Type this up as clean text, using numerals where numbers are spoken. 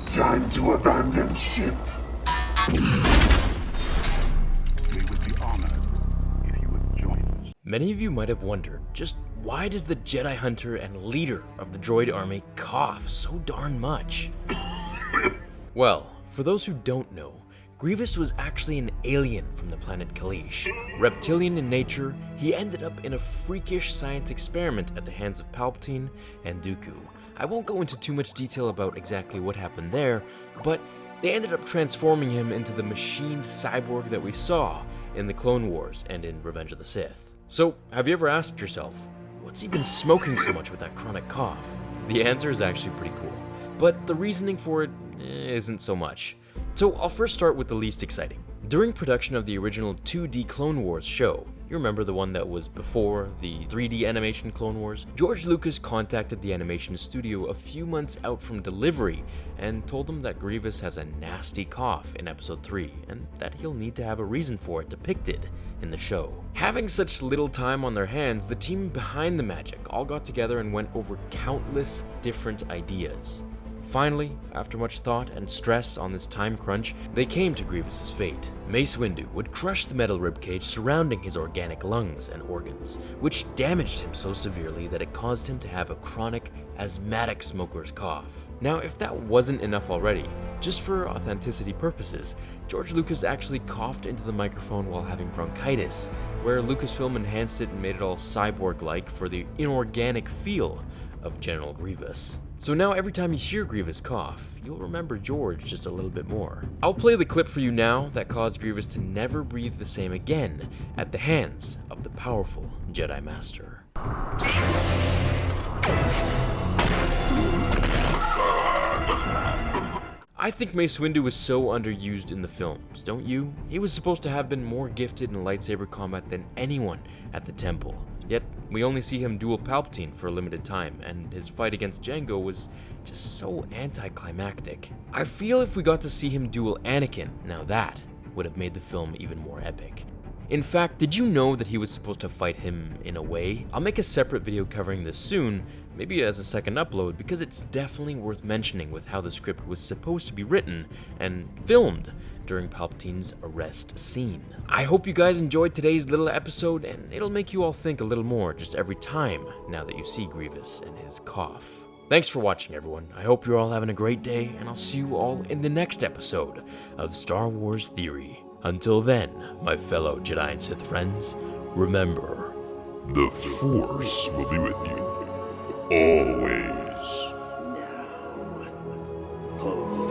Time to abandon ship. We would be honored if you would join us. Many of you might have wondered, just why does the Jedi Hunter and leader of the droid army cough so darn much? Well, for those who don't know, Grievous was actually an alien from the planet Kaleesh. Reptilian in nature, he ended up in a freakish science experiment at the hands of Palpatine and Dooku. I won't go into too much detail about exactly what happened there, but they ended up transforming him into the machined cyborg that we saw in the Clone Wars and in Revenge of the Sith. So, have you ever asked yourself, what's he been smoking so much with that chronic cough? The answer is actually pretty cool, but the reasoning for it isn't so much. So I'll first start with the least exciting. During production of the original 2D Clone Wars show, you remember the one that was before the 3D animation Clone Wars? George Lucas contacted the animation studio a few months out from delivery and told them that Grievous has a nasty cough in episode 3 and that he'll need to have a reason for it depicted in the show. Having such little time on their hands, the team behind the magic all got together and went over countless different ideas. Finally, after much thought and stress on this time crunch, they came to Grievous's fate. Mace Windu would crush the metal ribcage surrounding his organic lungs and organs, which damaged him so severely that it caused him to have a chronic, asthmatic smoker's cough. Now, if that wasn't enough already, just for authenticity purposes, George Lucas actually coughed into the microphone while having bronchitis, where Lucasfilm enhanced it and made it all cyborg-like for the inorganic feel of General Grievous. So now every time you hear Grievous cough, you'll remember George just a little bit more. I'll play the clip for you now that caused Grievous to never breathe the same again at the hands of the powerful Jedi Master. I think Mace Windu was so underused in the films, don't you? He was supposed to have been more gifted in lightsaber combat than anyone at the Temple. Yet, we only see him duel Palpatine for a limited time, and his fight against Jango was just so anticlimactic. I feel if we got to see him duel Anakin, now that would have made the film even more epic. In fact, did you know that he was supposed to fight him in a way? I'll make a separate video covering this soon, maybe as a second upload, because it's definitely worth mentioning with how the script was supposed to be written and filmed during Palpatine's arrest scene. I hope you guys enjoyed today's little episode, and it'll make you all think a little more just every time now that you see Grievous and his cough. Thanks for watching, everyone. I hope you're all having a great day, and I'll see you all in the next episode of Star Wars Theory. Until then, my fellow Jedi and Sith friends, remember, The Force will be with you. Always. Now, fulfill